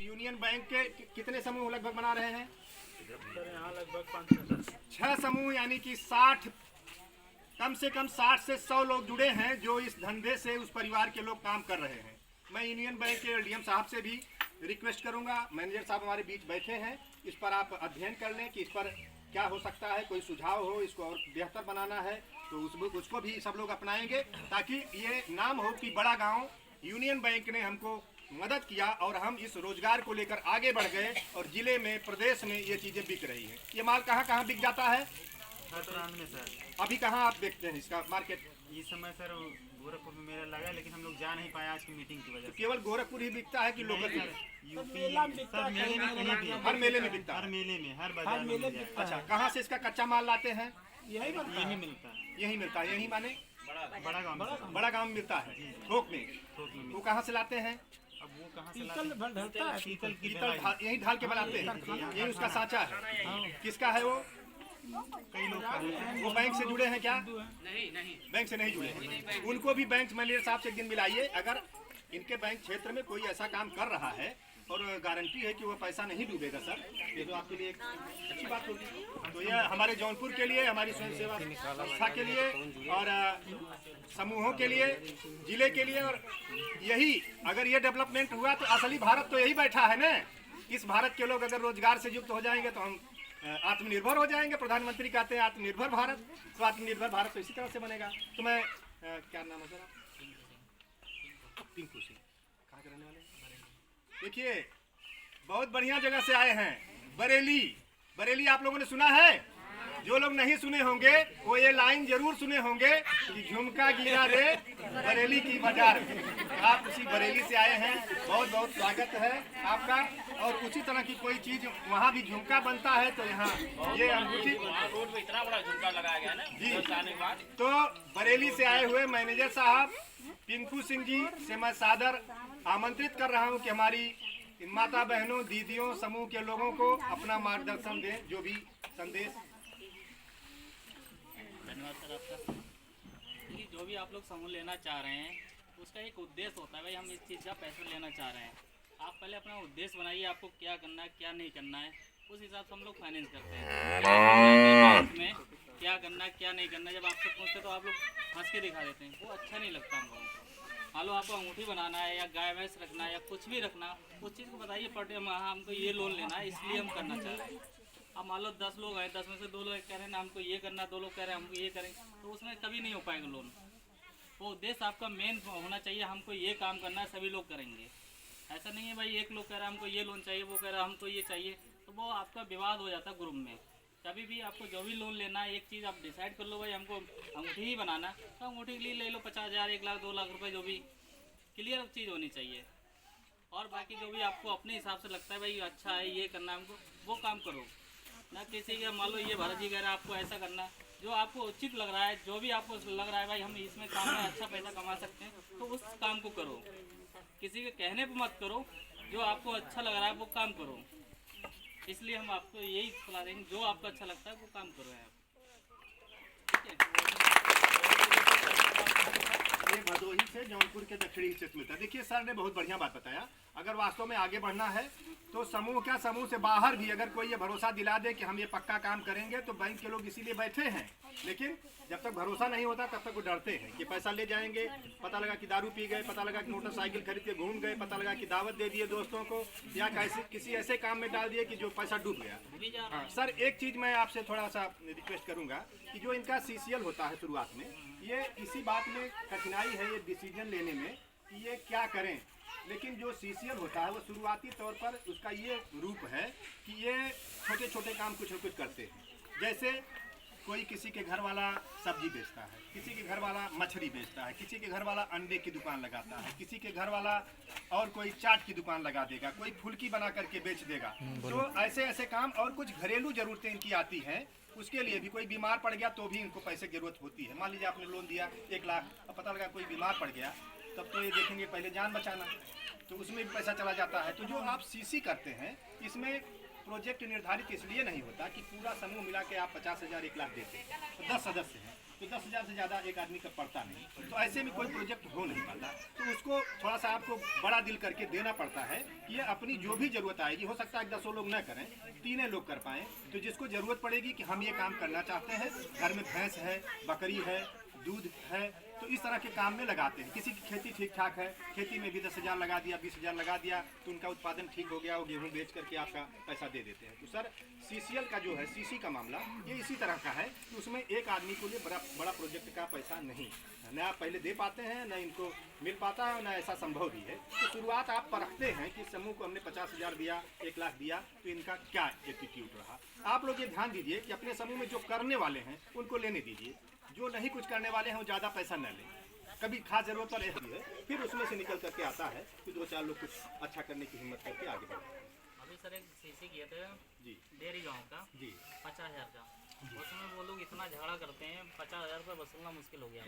Union bank के कितने समूह लगभग बना रहे हैं? सर यहाँ लगभग 5 से 6 समूह, यानी कि 60, कम से कम 60 से 100 लोग जुड़े हैं जो इस धंधे से उस परिवार के लोग काम कर रहे हैं। मैं यूनियन बैंक के डीएम साहब से भी रिक्वेस्ट करूंगा, मैनेजर साहब हमारे बीच बैठे हैं, इस पर आप अध्ययन कर लें कि इस पर क्या हो सकता है, कोई सुझाव हो, इसको और बेहतर बनाना है तो उसको भी सब लोग अपनाएंगे, ताकि ये नाम हो कि बड़ा गांव यूनियन बैंक ने हमको मदद किया और हम इस रोजगार को लेकर आगे बढ़ गए और जिले में, प्रदेश में ये चीज़ें बिक रही हैं। ये माल कहाँ कहाँ बिक जाता है? हर ब्रांड में सर। अभी कहाँ आप देखते हैं इसका मार्केट? इस समय सर गोरखपुर में मेला लगा, लेकिन हम लोग जा नहीं पाए आज की मीटिंग की वजह से। केवल गोरखपुर ही बिकता है कि लोकल भी? यूपी सर मेले में कहीं भी, हर मेले में बिकता है? हर मेले में, हर बाजार में मिल जाएगा। अच्छा, कहाँ से इसका कच्चा माल लाते हैं? यही मिलता है। यही मिलता है, यही माने बड़ा गाँव में। बड़ा गांव में मिलता है, थोक में। थोक में वो कहाँ से लाते हैं? अब वो कहाँ से लाते हैं? पीतल की यही ढाल के बनाते हैं, यही उसका साँचा है। किसका है वो? कई लोग का है। वो बैंक से जुड़े हैं क्या? नहीं, बैंक से नहीं जुड़े हैं। उनको भी बैंक मैनेजर साहब से एक दिन मिलाइए। अगर इनके बैंक क्षेत्र में कोई ऐसा काम कर रहा है और गारंटी है कि वो पैसा नहीं डूबेगा सर, ये तो आपके लिए एक अच्छी बात होगी। तो यह हमारे जौनपुर के लिए, हमारी स्वयं सेवा संस्था के लिए और समूहों के लिए, जिले के लिए, और यही अगर ये डेवलपमेंट हुआ तो असली भारत तो यही बैठा है ना। इस भारत के लोग अगर रोजगार से युक्त हो जाएंगे तो हम आत्मनिर्भर हो जाएंगे। प्रधानमंत्री कहते हैं आत्मनिर्भर भारत, तो आत्मनिर्भर भारत तो इसी तरह से बनेगा। तो मैं क्या नाम है सर? पिंकू सिंह, कहाँ के रहने वाले? देखिए, बहुत बढ़िया जगह से आए हैं, बरेली। बरेली आप लोगों ने सुना है? जो लोग नहीं सुने होंगे वो ये लाइन जरूर सुने होंगे कि झुमका गिरा रे बरेली की बाजार में। आप उसी बरेली से आए हैं, बहुत बहुत स्वागत है आपका। और उसी तरह की कोई चीज वहाँ भी झुमका बनता है तो यहाँ ये अंगूठी रोड पे इतना बड़ा झुमका लगाया गया ना जी। आने के बाद। तो बरेली से आए हुए मैनेजर साहब पिंकू सिंह जी से मैं सादर आमंत्रित कर रहा हूँ कि हमारी माता बहनों, दीदियों, समूह के लोगों को अपना मार्गदर्शन दें, जो भी संदेश। धन्यवाद सर आपका। देखिए, जो भी आप लोग समूह लेना चाह रहे हैं उसका एक उद्देश्य होता है, भाई हम इस चीज़ का पैसा लेना चाह रहे हैं। आप पहले अपना उद्देश्य बनाइए, आपको क्या करना है, क्या नहीं करना है, उस हिसाब से हम लोग फाइनेंस करते हैं। में क्या करना है, क्या नहीं करना है, जब आपसे पूछते तो आप लोग हंस के दिखा देते हैं, वो अच्छा नहीं लगता हम लोगों को। मान लो आपको अंगूठी बनाना है या गाय भैंस रखना है या कुछ भी रखना, उस चीज़ को बताइए पर डे हमको ये लोन लेना है इसलिए हम करना चाह रहे हैं। अब मान लो 10 लोग हैं, 10 में से 2 लोग कह रहे हैं ना हमको ये करना, 2 लोग कह रहे हैं हमको ये करें, तो उसमें कभी नहीं हो पाएगा लोन। वो उद्देश्य आपका मेन होना चाहिए, हमको ये काम करना है, सभी लोग करेंगे। ऐसा नहीं है भाई एक लोग कह रहा है हमको ये लोन चाहिए, वो कह रहा है हमको ये चाहिए, तो वो आपका विवाद हो जाता है ग्रुप में। कभी भी आपको जो भी लोन लेना है, एक चीज़ आप डिसाइड कर लो, भाई हमको अंगूठी ही बनाना, तो अंगूठी के लिए ले लो 50,000, 1 लाख, 2 लाख रुपए, जो भी क्लियर चीज़ होनी चाहिए। और बाकी जो भी आपको अपने हिसाब से लगता है भाई अच्छा है, ये करना है हमको, वो काम करो ना। किसी का मान लो ये भरत जी कह रहा है आपको ऐसा करना है, जो आपको उचित लग रहा है, जो भी आपको लग रहा है भाई हम इसमें काम में अच्छा पैसा कमा सकते हैं, तो उस काम को करो। किसी के कहने पर मत करो, जो आपको अच्छा लग रहा है वो काम करो। इसलिए हम आपको यही सलाह देंगे, जो आपको अच्छा लगता है वो काम करो आप, ठीक है। ये भदोही से जौनपुर के दक्षिणी हिस्से से मिलता है। देखिए सर ने बहुत बढ़िया बात बताया। अगर वास्तव में आगे बढ़ना है तो समूह क्या, समूह से बाहर भी अगर कोई ये भरोसा दिला दे कि हम ये पक्का काम करेंगे, तो बैंक के लोग इसीलिए बैठे हैं। लेकिन जब तक भरोसा नहीं होता तब तक वो डरते हैं कि पैसा ले जाएंगे, पता लगा कि दारू पी गए, पता लगा कि मोटरसाइकिल खरीद के घूम गए, पता लगा कि दावत दे दिए दोस्तों को, या किसी ऐसे काम में डाल दिए कि जो पैसा डूब गया। हाँ सर, एक चीज़ मैं आपसे थोड़ा सा रिक्वेस्ट करूँगा कि जो इनका CCL होता है शुरुआत में, ये इसी बात में कठिनाई है ये डिसीजन लेने में कि ये क्या करें। लेकिन जो CCL होता है वो शुरुआती तौर पर उसका ये रूप है कि ये छोटे छोटे काम कुछ न कुछ करते हैं। जैसे कोई किसी के घर वाला सब्जी बेचता है, किसी के घर वाला मछली बेचता है, किसी के घर वाला अंडे की दुकान लगाता है, किसी के घर वाला और कोई चाट की दुकान लगा देगा, कोई फुल्की बना करके बेच देगा। तो ऐसे ऐसे काम और कुछ घरेलू ज़रूरतें इनकी आती हैं, उसके लिए भी कोई बीमार पड़ गया तो भी इनको पैसे की जरूरत होती है। मान लीजिए आपने लोन दिया 1 लाख, अब पता लगा कोई बीमार पड़ गया, तब तो ये देखेंगे पहले जान बचाना, तो उसमें भी पैसा चला जाता है। तो जो आप CC करते हैं इसमें प्रोजेक्ट निर्धारित इसलिए नहीं होता कि पूरा समूह मिला के आप 50,000, 1 लाख देते हैं, तो 10 सदस्य हैं, तो 10,000 से ज़्यादा एक आदमी का पड़ता नहीं। तो ऐसे में कोई प्रोजेक्ट हो नहीं पाता। तो उसको थोड़ा सा आपको बड़ा दिल करके देना पड़ता है कि ये अपनी जो भी ज़रूरत आएगी, हो सकता है 10 लोग न करें, 3 लोग कर पाएँ। तो जिसको ज़रूरत पड़ेगी कि हम ये काम करना चाहते हैं, घर में भैंस है, बकरी है, दूध है, तो इस तरह के काम में लगाते हैं। किसी की खेती ठीक ठाक है, खेती में भी 10,000 लगा दिया, 20,000 लगा दिया, तो उनका उत्पादन ठीक हो गया, वो गेहूं बेच करके आपका पैसा दे देते हैं। तो सर सीसीएल का जो है, सीसी का मामला ये इसी तरह का है कि उसमें एक आदमी को लिए बड़ा प्रोजेक्ट का पैसा नहीं, न आप पहले दे पाते हैं, न इनको मिल पाता है, न ऐसा संभव भी है। तो शुरुआत आप परखते हैं कि समूह को हमने 50,000 दिया, 1 लाख दिया, तो इनका क्या एटीट्यूड रहा। आप लोग ये ध्यान दीजिए कि अपने समूह में जो करने वाले हैं उनको लेने दीजिए, जो नहीं कुछ करने वाले हैं वो ज़्यादा पैसा न लें। कभी खास जरूरत पर ऐसी है, फिर उसमें से निकल करके आता है कि 2-4 लोग कुछ अच्छा करने की हिम्मत करके आगे बढ़ते हैं। अभी सर एक सीसी किए थे जी डेरी गांव का जी 50,000 का, उसमें वो लोग इतना झगड़ा करते हैं, 50,000 रुपये वसूलना मुश्किल हो गया।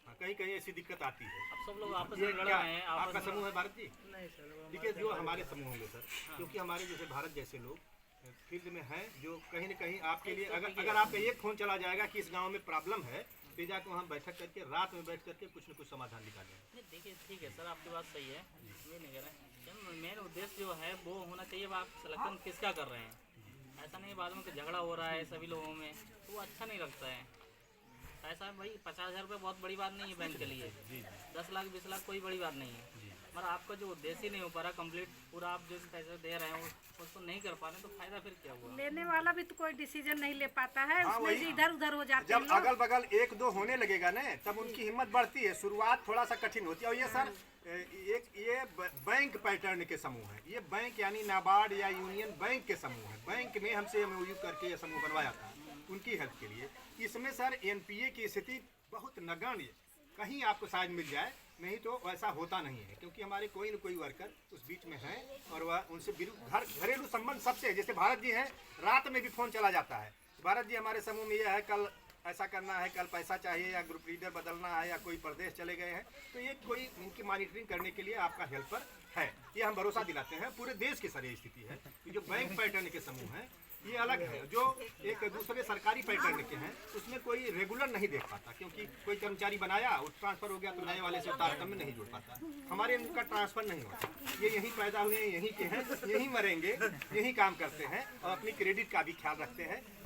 हाँ, कहीं कहीं ऐसी दिक्कत आती है। अब सब लोग आपस ये में लड़ क्या रहे हैं, आपका आपस में। समूह है भारत जी? नहीं सर, देखिए जो हमारे समूह होंगे सर, क्योंकि हमारे जैसे भारत जैसे लोग फील्ड में हैं, जो कहीं न कहीं आपके लिए अगर आपका एक फ़ोन चला जाएगा कि इस गांव में प्रॉब्लम है, फिर जाकर वहाँ बैठक करके रात में बैठ करके कुछ न कुछ समाधान निकालेंगे। नहीं देखिए ठीक है सर, आपकी बात सही है, ये नहीं कह रहे हैं। मेन उद्देश्य जो है वो होना चाहिए, अब आप सिलेक्शन किसका कर रहे हैं। ऐसा नहीं बाद में कि झगड़ा हो रहा है सभी लोगों में, तो वो अच्छा नहीं लगता है। ऐसा है भाई, 50,000 रुपये बहुत बड़ी बात नहीं है बैंक के लिए, 10 लाख 20 लाख कोई बड़ी बात नहीं है, पर आपका जो उद्देश्य ही नहीं हो पा रहा कंप्लीट, पूरा आप जो पैसे दे रहे हैं उसको नहीं कर पा रहे, तो फायदा फिर क्या हुआ। लेने वाला भी तो कोई डिसीजन नहीं ले पाता है, हाँ, उसमें वही से ना। इधर उधर हो जाते हैं जब लोग। अगल बगल 1-2 होने लगेगा ना, तब उनकी हिम्मत बढ़ती है। शुरुआत थोड़ा सा कठिन होती है। और ये सर ये बैंक पैटर्न के समूह है। ये बैंक यानी नाबार्ड या यूनियन बैंक के समूह है। बैंक ने हमसे MOU करके ये समूह बनवाया था उनकी हेल्प के लिए। इसमें सर NPA की स्थिति बहुत नगण्य, कहीं आपको शायद मिल जाए, नहीं तो वैसा होता नहीं है, क्योंकि हमारे कोई न कोई वर्कर उस बीच में है और वह उनसे घरेलू संबंध सबसे, जैसे भारत जी हैं, रात में भी फ़ोन चला जाता है, भारत जी हमारे समूह में यह है, कल ऐसा करना है, कल पैसा चाहिए, या ग्रुप लीडर बदलना है, या कोई प्रदेश चले गए हैं, तो ये कोई इनकी मॉनिटरिंग करने के लिए आपका हेल्पर है। ये हम भरोसा दिलाते हैं। पूरे देश की सर ये स्थिति है कि जो बैंक पैटर्न के समूह हैं ये अलग है, जो एक दूसरे सरकारी पैटर्न के हैं उसमें कोई रेगुलर नहीं देख पाता, क्योंकि कोई कर्मचारी बनाया, वो ट्रांसफ़र हो गया तो नए वाले से तारतम्य नहीं जोड़ पाता। हमारे इनका ट्रांसफ़र नहीं होता, ये यहीं पैदा हुए हैं, यहीं के हैं, यहीं मरेंगे, यहीं काम करते हैं और अपनी क्रेडिट का भी ख्याल रखते हैं।